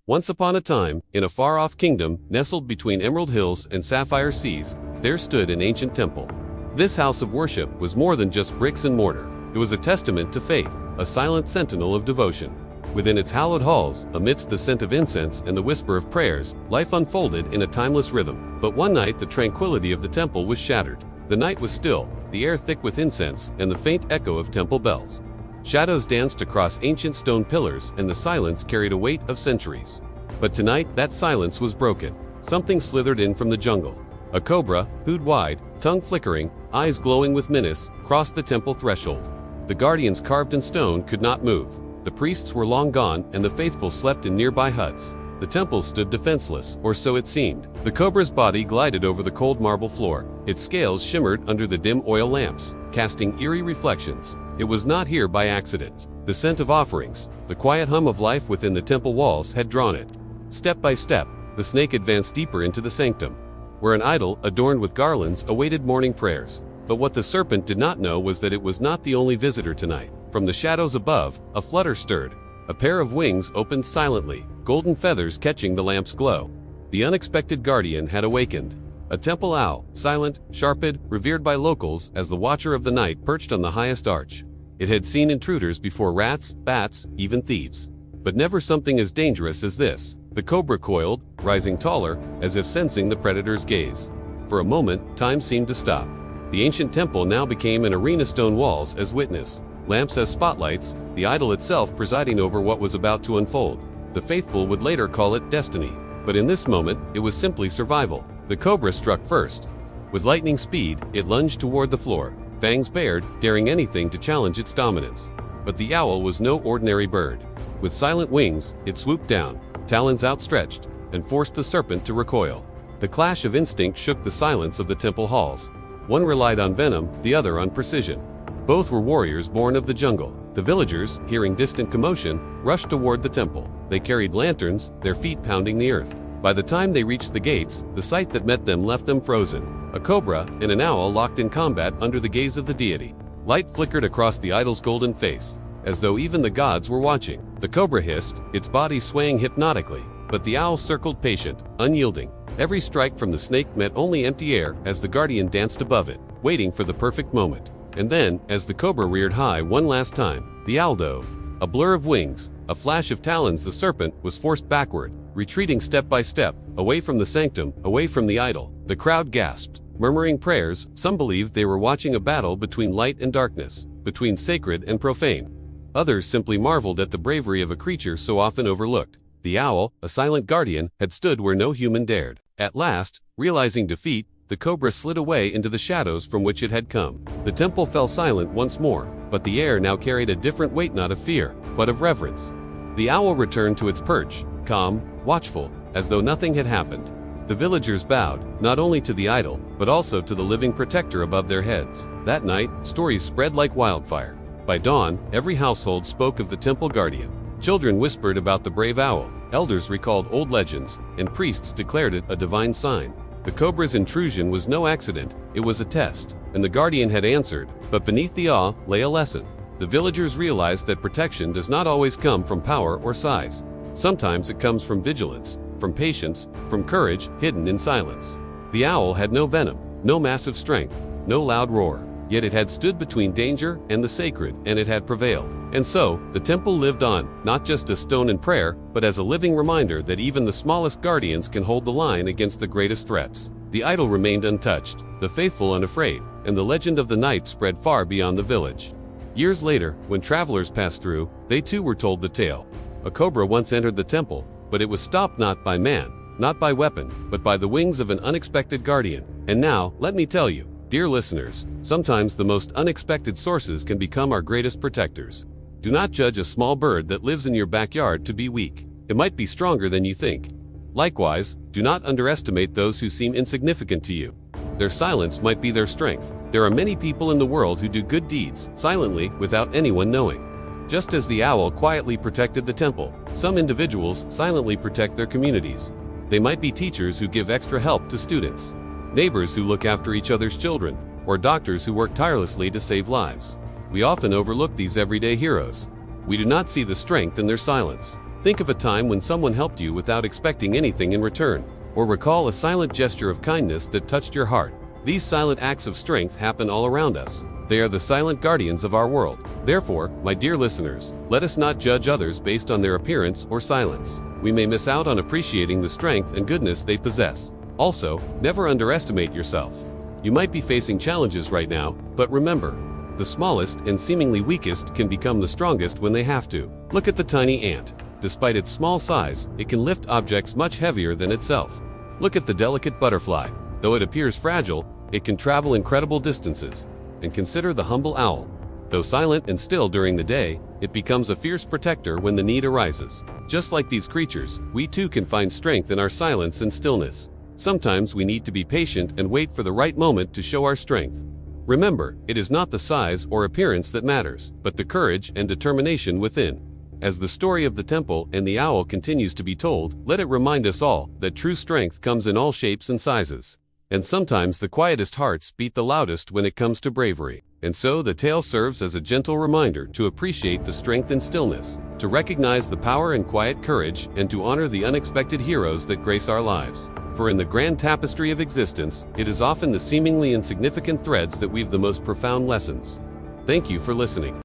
Once upon a time, in a far-off kingdom nestled between emerald hills and sapphire seas, there stood an ancient temple. This house of worship was more than just bricks and mortar. It was a testament to faith, a silent sentinel of devotion. Within its hallowed halls, amidst the scent of incense and the whisper of prayers, life unfolded in a timeless rhythm. But one night the tranquility of the temple was shattered. The night was still, the air thick with incense and the faint echo of temple bells. Shadows danced across ancient stone pillars and the silence carried a weight of centuries. But tonight that silence was broken. Something slithered in from the jungle. A cobra, hood wide, tongue flickering, eyes glowing with menace, crossed the temple threshold. The guardians carved in stone could not move. The priests were long gone and the faithful slept in nearby huts. The temple stood defenseless, or so it seemed. The cobra's body glided over the cold marble floor. Its scales shimmered under the dim oil lamps, casting eerie reflections. It was not here by accident. The scent of offerings, the quiet hum of life within the temple walls had drawn it. Step by step, the snake advanced deeper into the sanctum, where an idol, adorned with garlands, awaited morning prayers. But what the serpent did not know was that it was not the only visitor tonight. From the shadows above, a flutter stirred. A pair of wings opened silently, golden feathers catching the lamp's glow. The unexpected guardian had awakened. A temple owl, silent, sharped, revered by locals as the watcher of the night perched on the highest arch. It had seen intruders before rats, bats, even thieves. But never something as dangerous as this. The cobra coiled, rising taller, as if sensing the predator's gaze. For a moment, time seemed to stop. The ancient temple now became an arena, stone walls as witness, lamps as spotlights, the idol itself presiding over what was about to unfold. The faithful would later call it destiny. But in this moment, it was simply survival. The cobra struck first. With lightning speed, it lunged toward the floor, fangs bared, daring anything to challenge its dominance. But the owl was no ordinary bird. With silent wings, it swooped down, talons outstretched, and forced the serpent to recoil. The clash of instinct shook the silence of the temple halls. One relied on venom, the other on precision. Both were warriors born of the jungle. The villagers, hearing distant commotion, rushed toward the temple. They carried lanterns, their feet pounding the earth. By the time they reached the gates, the sight that met them left them frozen. A cobra and an owl locked in combat under the gaze of the deity. Light flickered across the idol's golden face, as though even the gods were watching. The cobra hissed, its body swaying hypnotically, but the owl circled patient, unyielding. Every strike from the snake met only empty air as the guardian danced above it, waiting for the perfect moment. And then, as the cobra reared high one last time, the owl dove. A blur of wings, a flash of talons, the serpent was forced backward, retreating step by step, away from the sanctum, away from the idol. The crowd gasped, murmuring prayers. Some believed they were watching a battle between light and darkness, between sacred and profane. Others simply marveled at the bravery of a creature so often overlooked. The owl, a silent guardian, had stood where no human dared. At last, realizing defeat, the cobra slid away into the shadows from which it had come. The temple fell silent once more, but the air now carried a different weight, not of fear, but of reverence. The owl returned to its perch, calm, watchful, as though nothing had happened. The villagers bowed, not only to the idol, but also to the living protector above their heads. That night, stories spread like wildfire. By dawn, every household spoke of the temple guardian. Children whispered about the brave owl, elders recalled old legends, and priests declared it a divine sign. The cobra's intrusion was no accident, it was a test, and the guardian had answered, but beneath the awe lay a lesson. The villagers realized that protection does not always come from power or size. Sometimes it comes from vigilance, from patience, from courage hidden in silence. The owl had no venom, no massive strength, no loud roar, yet it had stood between danger and the sacred, and it had prevailed. And so, the temple lived on, not just as stone and prayer, but as a living reminder that even the smallest guardians can hold the line against the greatest threats. The idol remained untouched, the faithful unafraid, and the legend of the night spread far beyond the village. Years later, when travelers passed through, they too were told the tale. A cobra once entered the temple, but it was stopped not by man, not by weapon, but by the wings of an unexpected guardian. And now, let me tell you, dear listeners, sometimes the most unexpected sources can become our greatest protectors. Do not judge a small bird that lives in your backyard to be weak. It might be stronger than you think. Likewise, do not underestimate those who seem insignificant to you. Their silence might be their strength. There are many people in the world who do good deeds, silently, without anyone knowing. Just as the owl quietly protected the temple, some individuals silently protect their communities. They might be teachers who give extra help to students, neighbors who look after each other's children, or doctors who work tirelessly to save lives. We often overlook these everyday heroes. We do not see the strength in their silence. Think of a time when someone helped you without expecting anything in return, or recall a silent gesture of kindness that touched your heart. These silent acts of strength happen all around us. They are the silent guardians of our world. Therefore, my dear listeners, let us not judge others based on their appearance or silence. We may miss out on appreciating the strength and goodness they possess. Also, never underestimate yourself. You might be facing challenges right now, but remember, the smallest and seemingly weakest can become the strongest when they have to. Look at the tiny ant. Despite its small size, it can lift objects much heavier than itself. Look at the delicate butterfly. Though it appears fragile, it can travel incredible distances. And consider the humble owl. Though silent and still during the day, it becomes a fierce protector when the need arises. Just like these creatures, we too can find strength in our silence and stillness. Sometimes we need to be patient and wait for the right moment to show our strength. Remember, it is not the size or appearance that matters, but the courage and determination within. As the story of the temple and the owl continues to be told, let it remind us all that true strength comes in all shapes and sizes. And sometimes the quietest hearts beat the loudest when it comes to bravery. And so the tale serves as a gentle reminder to appreciate the strength and stillness, to recognize the power and quiet courage, and to honor the unexpected heroes that grace our lives. For in the grand tapestry of existence, it is often the seemingly insignificant threads that weave the most profound lessons. Thank you for listening.